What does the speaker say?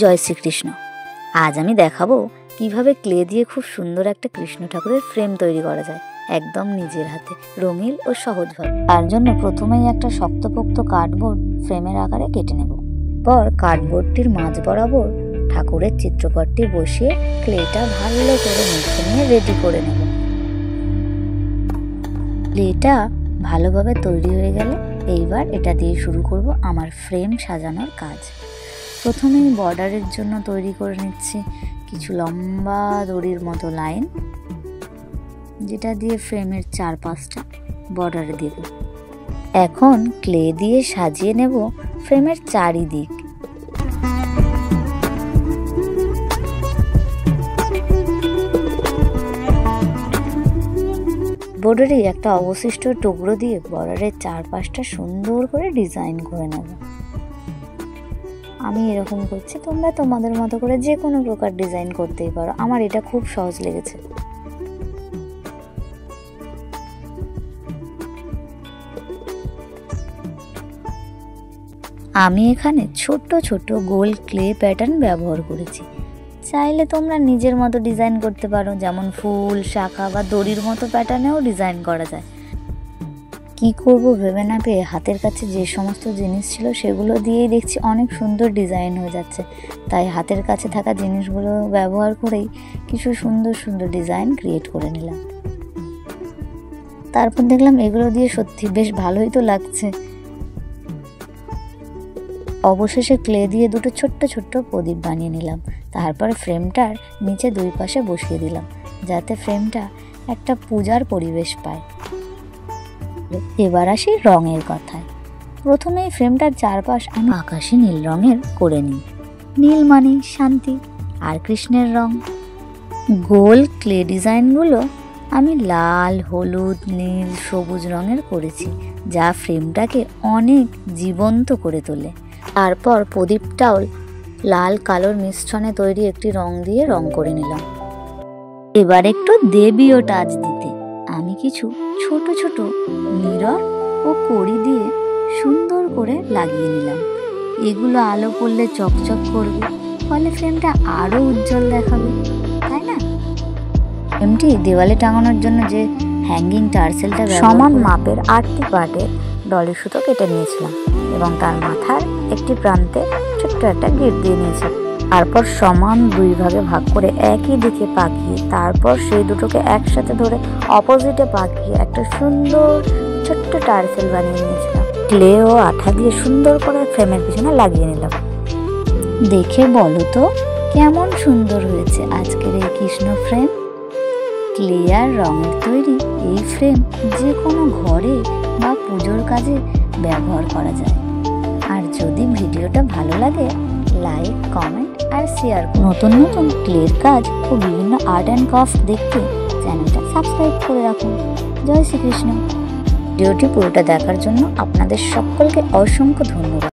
জয় শ্রীকৃষ্ণ। আজ আমি দেখাবো কিভাবে ক্লে দিয়ে খুব সুন্দর একটা কৃষ্ণ ঠাকুরের ফ্রেম তৈরি করা যায় একদম নিজের হাতে, রঙিন ও সহজভাবে। তার জন্য প্রথমেই একটা শক্তপোক্ত কার্ডবোর্ড ফ্রেমের আকারে কেটে নেব। পর কার্ডবোর্ডটির মাঝ বরাবর ঠাকুরের চিত্রপটটি বসিয়ে ক্লেটা ভালো করে মেখে নিয়ে রেডি করে নেব। ক্লেটা ভালোভাবে তৈরি হয়ে গেলে এইবার এটা দিয়ে শুরু করব আমার ফ্রেম সাজানোর কাজ। প্রথমেই বর্ডারের জন্য তৈরি করে নিচ্ছি কিছু লম্বা দড়ির মতো লাইন, যেটা দিয়ে ফ্রেমের চারপাশটা বর্ডারে দেব। এখন ক্লে দিয়ে সাজিয়ে নেব ফ্রেমের চারিদিক। বর্ডারে একটা অবশিষ্ট টুকরো দিয়ে বর্ডারের চারপাশটা সুন্দর করে ডিজাইন করে নেব। আমি এরকম করছি, তোমরা তোমাদের মতো করে যে কোনো প্রকার ডিজাইন করতেই পারো। আমার এটা খুব সহজ লেগেছে। আমি এখানে ছোট ছোট গোল ক্লে প্যাটার্ন ব্যবহার করেছি। চাইলে তোমরা নিজের মতো ডিজাইন করতে পারো, যেমন ফুল, শাখা বা দড়ির মতো প্যাটার্নেও ডিজাইন করা যায়। কি করব ভেবে না পেয়ে হাতের কাছে যে সমস্ত জিনিস ছিল সেগুলো দিয়েই দেখছি অনেক সুন্দর ডিজাইন হয়ে যাচ্ছে। তাই হাতের কাছে থাকা জিনিসগুলো ব্যবহার করেই কিছু সুন্দর সুন্দর ডিজাইন ক্রিয়েট করে নিলাম। তারপর দেখলাম এগুলো দিয়ে সত্যি বেশ ভালোই তো লাগছে। অবশেষে ক্লে দিয়ে দুটো ছোট্ট ছোট্ট প্রদীপ বানিয়ে নিলাম। তারপর ফ্রেমটার নিচে দুই পাশে বসিয়ে দিলাম, যাতে ফ্রেমটা একটা পূজার পরিবেশ পায়। এবার আসি রঙের কথায়। প্রথমেই ফ্রেমটার চারপাশ আমি আকাশি নীল রঙের করে নিই। নীল মানে শান্তি আর কৃষ্ণের রং। গোল ক্লে ডিজাইনগুলো আমি লাল, হলুদ, নীল, সবুজ রঙের করেছি, যা ফ্রেমটাকে অনেক জীবন্ত করে তোলে। তারপর প্রদীপটাও লাল কালোর মিশ্রণে তৈরি একটি রং দিয়ে রং করে নিলাম। এবার একটু দেবীয় টাচ দিতে আমি কিছু ছোট ছোট মিরর ও কড়ি দিয়ে সুন্দর করে লাগিয়ে নিলাম। এগুলো আলো পড়লে চকচক করবে, ফলে ফ্রেমটা আরো উজ্জ্বল দেখাবে, তাই না? ফ্রেমটি দেওয়ালে টাঙানোর জন্য যে হ্যাঙ্গিং টার্সেলটা সমান মাপের 8টি পার্টে ডলি সুতো কেটে নিয়েছিলাম এবং তার মাথার একটি প্রান্তে ছোট্ট একটা গিট দিয়ে নিয়েছি। তারপর সমান দুই ভাগে ভাগ করে একই দিকে পাকিয়ে তারপর সেই দুটোকে একসাথে ধরে অপোজিটে পাকিয়ে একটা সুন্দর ছোট্ট টার্সেল বানিয়ে নিয়েছিলাম। ক্লে ও আঠা দিয়ে সুন্দর করে ফ্রেমের পিছনে লাগিয়ে নিলাম। দেখে বলো তো কেমন সুন্দর হয়েছে আজকের এই কৃষ্ণ ফ্রেম। ক্লে আর রঙের তৈরি এই ফ্রেম যে কোনো ঘরে বা পুজোর কাজে ব্যবহার করা যায়। আর যদি ভিডিওটা ভালো লাগে, লাইক, কমেন্ট আর শেয়ার। নতুন নতুন ক্লের কাজ ও বিভিন্ন আর্ট অ্যান্ড ক্রাফট দেখতে চ্যানেলটা সাবস্ক্রাইব করে রাখুন। জয় শ্রীকৃষ্ণ। ভিডিওটি পুরোটা দেখার জন্য আপনাদের সকলকে অসংখ্য ধন্যবাদ।